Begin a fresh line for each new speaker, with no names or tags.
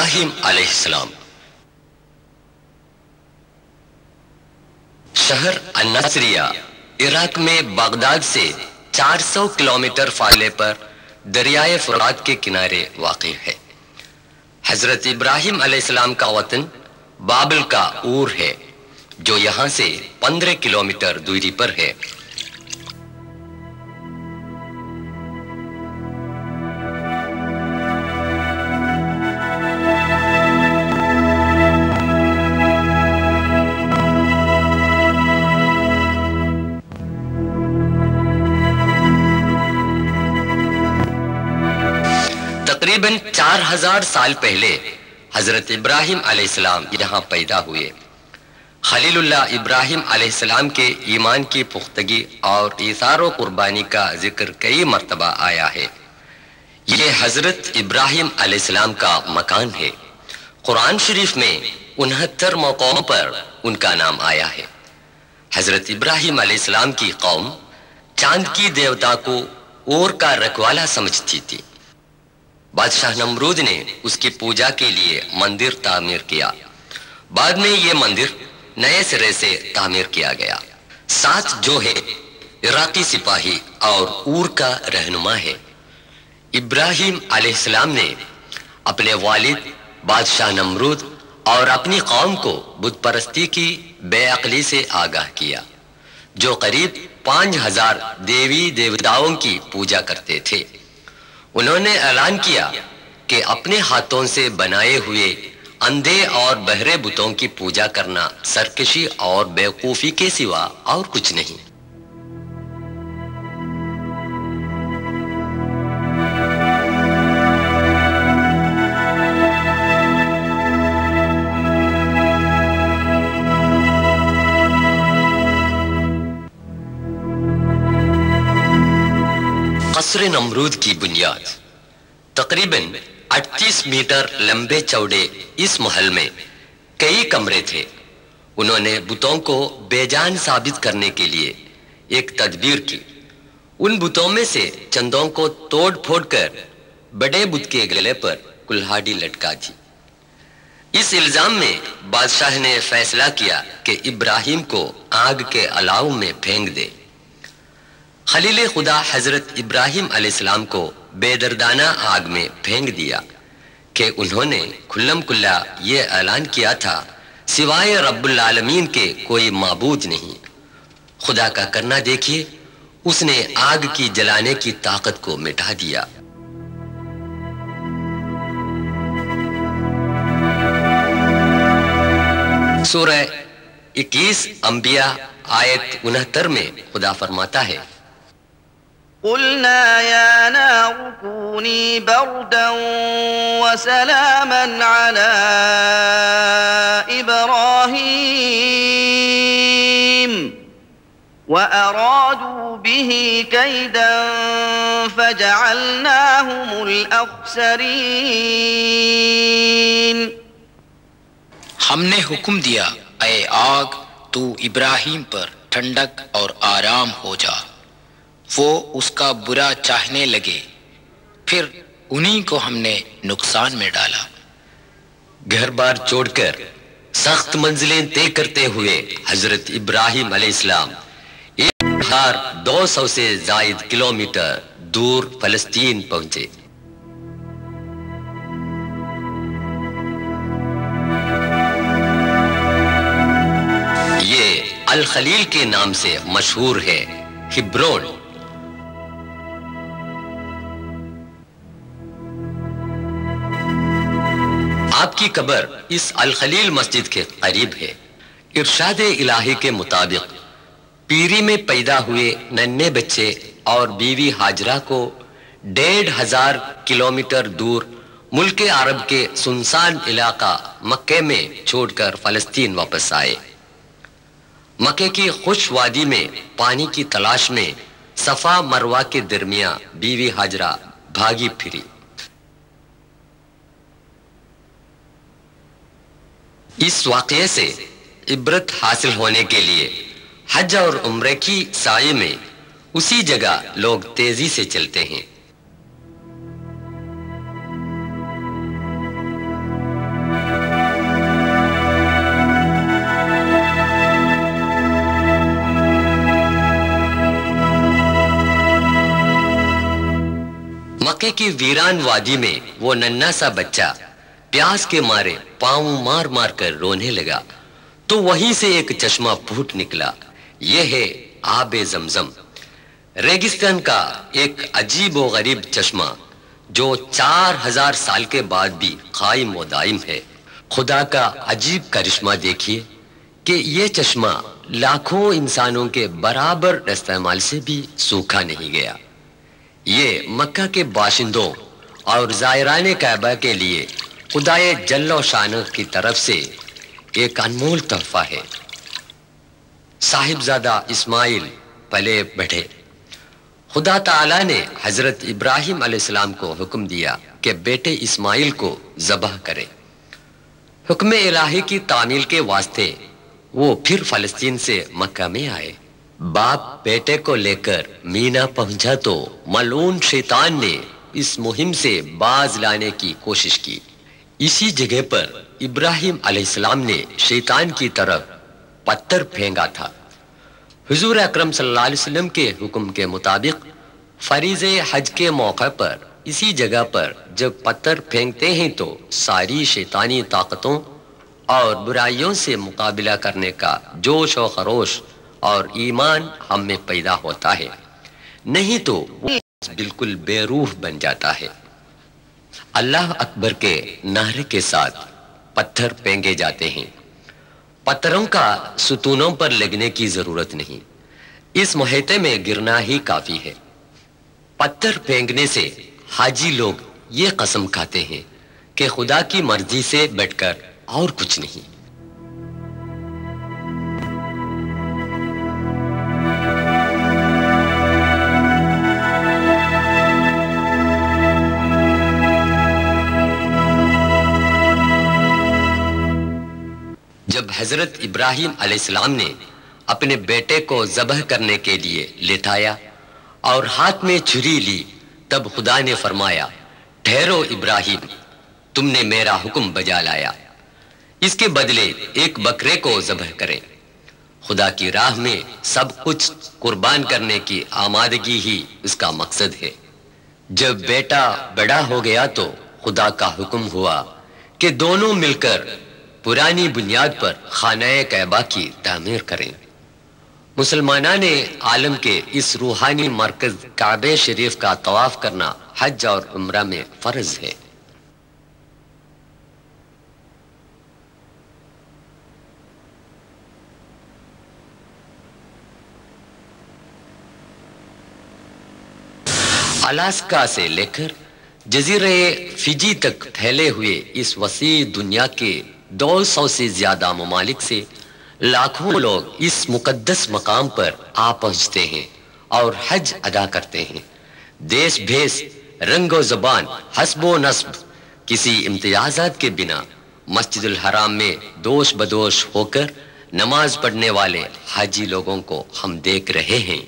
ابراہیم علیہ السلام۔ شہر النصریہ عراق میں بغداد سے 400 کلومیٹر فاصلے پر دریائے فرات کے کنارے واقع ہے۔ حضرت ابراہیم علیہ السلام کا وطن بابل کا اور ہے جو یہاں سے 15 کلومیٹر دوری پر ہے۔ تقریباً 4000 سال پہلے حضرت ابراہیم علیہ السلام یہاں پیدا ہوئے۔ خلیل اللہ ابراہیم علیہ السلام کے ایمان کی پختگی اور ایثار و قربانی کا ذکر کئی مرتبہ آیا ہے۔ یہ حضرت ابراہیم علیہ السلام کا مکان ہے۔ قرآن شریف میں 69 موقعوں پر ان کا نام آیا ہے۔ حضرت ابراہیم علیہ السلام کی قوم چاند کی دیوتا کو اور کا رکھوالا سمجھتی تھی۔ بادشاہ نمرود نے اس کی پوجا کے لیے مندر تعمیر کیا۔ بعد میں یہ مندر نئے سرے سے تعمیر کیا گیا۔ ساتھ جو ہے عراقی سپاہی اور اور کا رہنما ہے۔ ابراہیم علیہ السلام نے اپنے والد بادشاہ نمرود اور اپنی قوم کو بت پرستی کی بے عقلی سے آگاہ کیا، جو قریب 5000 دیوی دیوتاؤں کی پوجا کرتے تھے۔ انہوں نے اعلان کیا کہ اپنے ہاتھوں سے بنائے ہوئے اندھے اور بہرے بتوں کی پوجا کرنا سرکشی اور بیوقوفی کے سوا اور کچھ نہیں۔ قصر نمرود کی بنیاد۔ تقریباً 38 میٹر لمبے چوڑے اس محل میں کئی کمرے تھے۔ انہوں نے بتوں کو بے جان ثابت کرنے کے لیے ایک تدبیر کی۔ ان بتوں میں سے چندوں کو توڑ پھوڑ کر بڑے بت کے گلے پر کلہاڑی لٹکا دی۔ اس الزام میں بادشاہ نے فیصلہ کیا کہ ابراہیم کو آگ کے الاؤ میں پھینک دے۔ خلیل خدا حضرت ابراہیم علیہ السلام کو بے دردانہ آگ میں پھینک دیا کہ انہوں نے کھلم کھلا یہ اعلان کیا تھا سوائے رب العالمین کے کوئی معبود نہیں۔ خدا کا کرنا دیکھیے، اس نے آگ کی جلانے کی طاقت کو مٹا دیا۔ سورہ 21 انبیاء آیت 69 میں خدا فرماتا ہے،
قلنا يا نار كوني بردا وسلاما على إبراهيم وأرادوا به كيدا فجعلناهم الأخسرين۔
ہم نے حکم دیا اے آگ تو ابراہیم پر ٹھنڈک اور آرام ہو جا، وہ اس کا برا چاہنے لگے، پھر انہی کو ہم نے نقصان میں ڈالا۔
گھر بار چھوڑ کر سخت منزلیں طے کرتے ہوئے حضرت ابراہیم علیہ السلام 1200 سے زائد کلومیٹر دور فلسطین پہنچے۔ یہ الخلیل کے نام سے مشہور ہے۔ ہبرون آپ کی قبر اس الخلیل مسجد کے قریب ہے۔ ارشاد الہی کے مطابق پیری میں پیدا ہوئے ننھے بچے اور بیوی ہاجرہ کو 1500 کلومیٹر دور ملک عرب کے سنسان علاقہ مکے میں چھوڑ کر فلسطین واپس آئے۔ مکے کی خوش وادی میں پانی کی تلاش میں صفا مروہ کے درمیان بیوی ہاجرہ بھاگی پھری۔ اس واقعے سے عبرت حاصل ہونے کے لیے حج اور عمرے کی سعی میں اسی جگہ لوگ تیزی سے چلتے ہیں۔ مکے کی ویران وادی میں وہ ننھا سا بچہ پیاس کے مارے پاؤں مار مار کر رونے لگا تو وہیں سے ایک چشمہ پھوٹ نکلا. یہ ہے آب زمزم، ریگستان کا ایک عجیب و غریب چشمہ جو 4000 سال کے بعد بھی قائم و دائم ہے. خدا کا عجیب کرشمہ دیکھیے کہ یہ چشمہ لاکھوں انسانوں کے برابر استعمال سے بھی سوکھا نہیں گیا. یہ مکہ کے باشندوں اور زائران کعبہ کے لیے خدائے جل و شانہ کی طرف سے ایک انمول تحفہ ہے. صاحبزادہ اسماعیل پلے بڑھے. خدا تعالیٰ نے حضرت ابراہیم علیہ السلام کو حکم دیا کہ بیٹے اسماعیل کو ذبح کرے. حکم الہی کی تعمیل کے واسطے وہ پھر فلسطین سے مکہ میں آئے. باپ بیٹے کو لے کر مینا پہنچا تو ملعون شیطان نے اس مہم سے باز لانے کی کوشش کی. اسی جگہ پر ابراہیم علیہ السلام نے شیطان کی طرف پتھر پھینکا تھا. حضور اکرم صلی اللہ علیہ وسلم کے حکم کے مطابق فریضہ حج کے موقع پر اسی جگہ پر جب پتھر پھینکتے ہیں تو ساری شیطانی طاقتوں اور برائیوں سے مقابلہ کرنے کا جوش و خروش اور ایمان ہم میں پیدا ہوتا ہے، نہیں تو وہ بالکل بے روح بن جاتا ہے. اللہ اکبر کے نعرے کے ساتھ پتھر پھینکے جاتے ہیں. پتھروں کا ستونوں پر لگنے کی ضرورت نہیں، اس محیطے میں گرنا ہی کافی ہے. پتھر پھینکنے سے حاجی لوگ یہ قسم کھاتے ہیں کہ خدا کی مرضی سے بڑھ کر اور کچھ نہیں. جب حضرت ابراہیم علیہ السلام نے اپنے بیٹے کو ذبح کرنے کے لیے لٹایا اور ہاتھ میں چھری لی تب خدا نے فرمایا، ٹھہرو ابراہیم، تم نے میرا حکم بجا لایا، اس کے بدلے ایک بکرے کو ذبح کرے. خدا کی راہ میں سب کچھ قربان کرنے کی آمادگی ہی اس کا مقصد ہے. جب بیٹا بڑا ہو گیا تو خدا کا حکم ہوا کہ دونوں مل کر پرانی بنیاد پر خانہ کعبہ کی تعمیر کریں. مسلمانان عالم کے اس روحانی مرکز کعبہ شریف کا طواف کرنا حج اور عمرہ میں فرض ہے. الاسکا سے لے کر جزیرے فجی تک پھیلے ہوئے اس وسیع دنیا کے 200 سے زیادہ ممالک سے لاکھوں لوگ اس مقدس مقام پر آ پہنچتے ہیں اور حج ادا کرتے ہیں. دیس بھیس، رنگ و زبان، حسب و نسب، کسی امتیازات کے بنا مسجد الحرام میں دوش بدوش ہو کر نماز پڑھنے والے حاجی لوگوں کو ہم دیکھ رہے ہیں.